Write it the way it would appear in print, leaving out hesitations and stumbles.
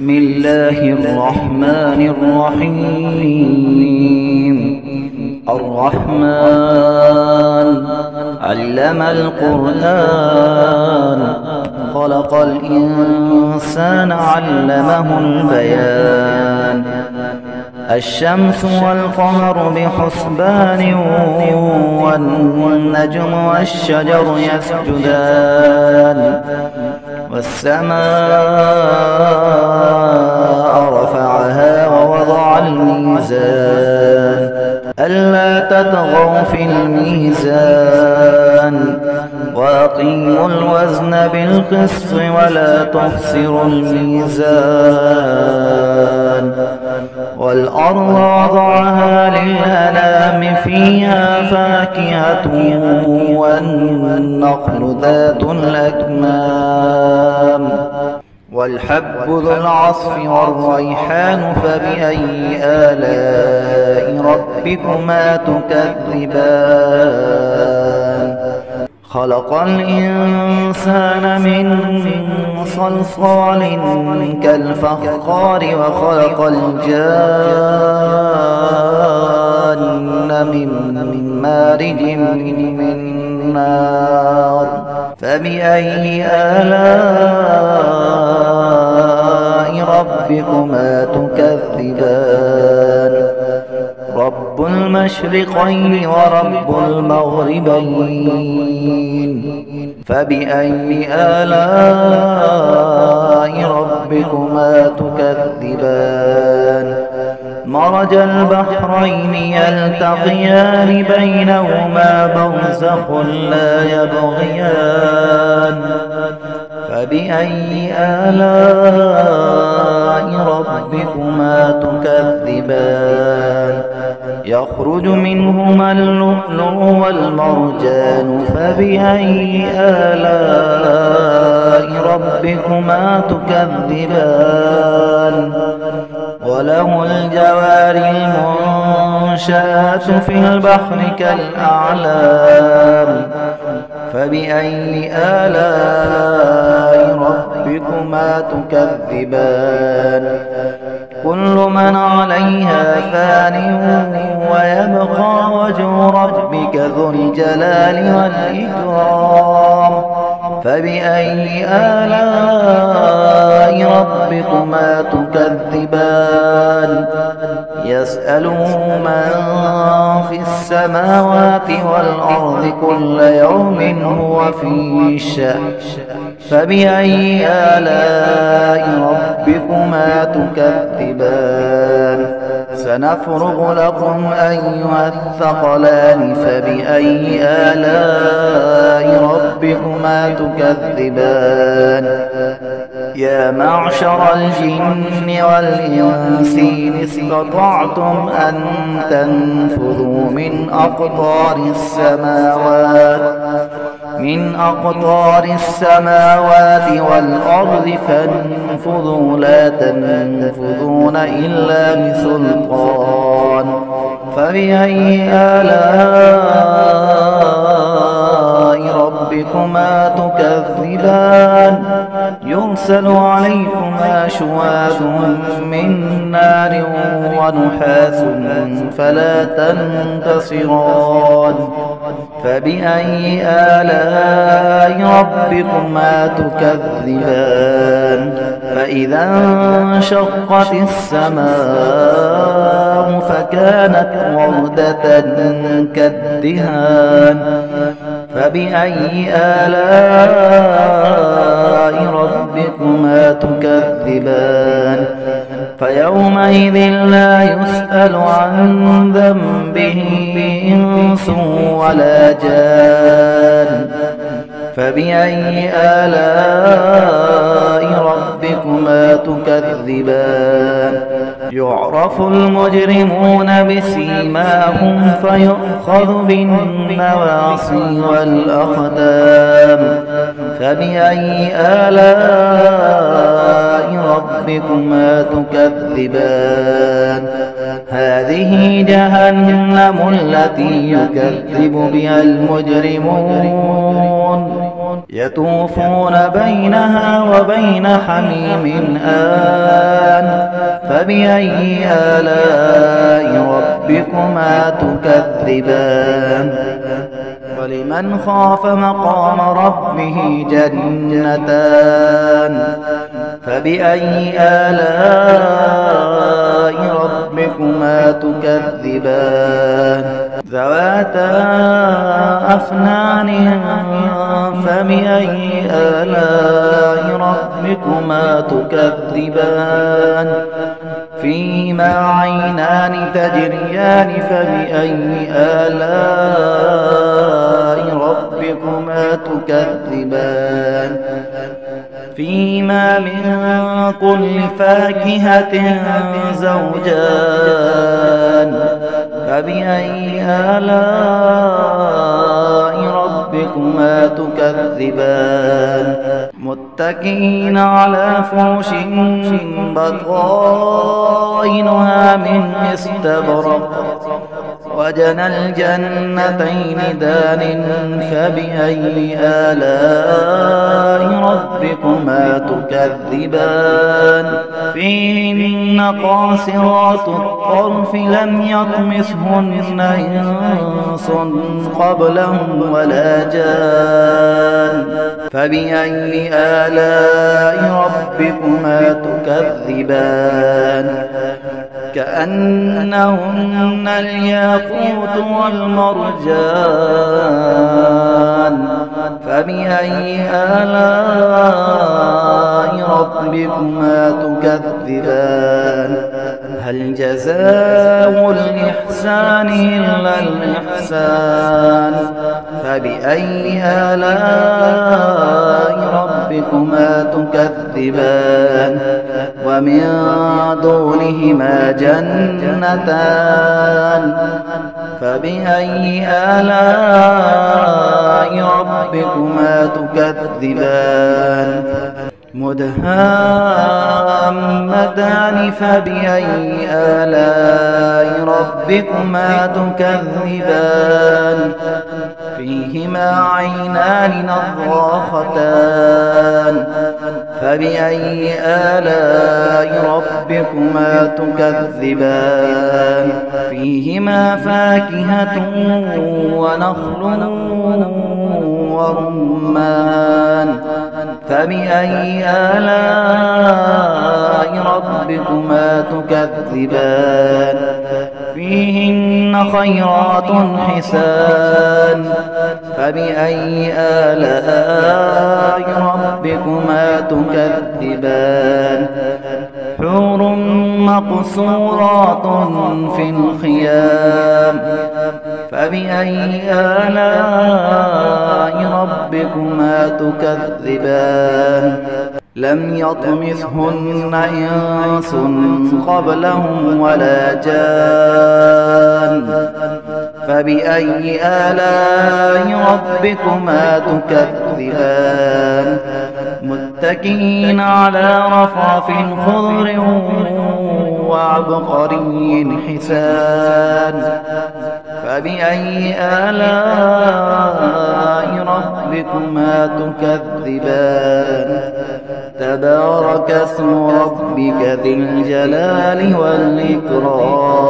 بسم الله الرحمن الرحيم. الرحمن علم القرآن، خلق الإنسان علمه البيان. الشمس والقمر بحسبان، والنجم والشجر يسجدان. والسماء رفعها ووضع الميزان، ألا تطغوا في الميزان. وأقيموا الوزن بالقسط ولا تخسروا الميزان. والأرض وضعها للأنام، فيها فاكهة والنخل ذات الأكمام. والحب ذو العصف والريحان، فبأي آلاء ربكما تكذبان. خلق الإنسان من صلصال كالفخار، وخلق الجان من مارج من نار. فبأي آلاء ربكما تكذبان. رب المشرقين ورب المغربين، فبأي آلاء ربكما تكذبان. مرج البحرين يلتقيان، بينهما برزخ لا يبغيان. فبأي آلاء ربكما تكذبان. يخرج منهما اللؤلؤ والمرجان، فبأي آلاء ربكما تكذبان. وله الجوار المنشآت في البحر كالأعلام. فبأي آلاء ربكما تكذبان. كل من عليها فان، ويبقى وجه ربك ذو الجلال والإكرام. فبأي آلاء ربكما تكذبان. يسأله من في السماوات والأرض، كل يوم هو في شأن. فبأي آلاء ربكما تكذبان. سنفرغ لكم أيها الثقلان. فبأي آلاء ربكما تكذبان. يا معشر الجن والإنس إن استطعتم أن تنفذوا من أقطار السماوات والأرض، فانفذوا لا تنفذون إلا بسلطان. فبأي آلاء ربكما تكذبان. يرسل عليكما شواظ من نار ونحاس، فلا تنتصران. فبأي آلاء ربكما تكذبان. فإذا انشقت السماء فكانت وردة كالدهان. فبأي آلاء ربكما تكذبان. فيومئذ لا يسأل عن ذنبه إنس ولا جان. فبأي آلاء ربكما تكذبان. يعرف المجرمون بسيماهم، فيؤخذ بالنواصي والأقدام. فبأي آلاء ربكما تكذبان. هذه جهنم التي يكذب بها المجرمون، يطوفون بينها وبين حميم آن فبأي آلاء ربكما تكذبان ولمن خاف مقام ربه جنتان فبأي آلاء ربكما تكذبان ذواتا أفنان فبأي آلاء ربكما تكذبان فيهما عينان تجريان فبأي آلاء ربكما تكذبان فيهما من كل فاكهة زوجان فبأي آلاء ربكما تكذبان متكئين على فرش بطائنها من استبرق وجنى الجنتين دان فبأي آلاء ربكما تكذبان فيهن قاصرات الطرف لم يطمثهن إنس قبلهم ولا جان فبأي آلاء ربكما تكذبان كأنهن الياقوت والمرجان فبأي آلاء ربكما تكذبان هل جزاء الإحسان إلا الإحسان فبأي آلاء ربكما تكذبان ومن دونهما جنتان فبأي آلاء ربكما تكذبان مدهامتان فبأي آلاء ربكما تكذبان فيهما عينان نضاختان فبأي آلاء ربكما تكذبان فيهما فاكهة ونخل ورمان فبأي آلاء ربكما تكذبان فيهن خيرات حسان فبأي آلاء ربكما تكذبان حور مقصورات في الخيام فبأي آلاء ربكما تكذبان لم يطمثهن إنس قبلهم ولا جان فبأي آلاء ربكما تكذبان متكئين على رفرف خضر وعبقري حسان فبأي آلاء ربكما تكذبان تبارك اسم ربك ذي الجلال والإكرام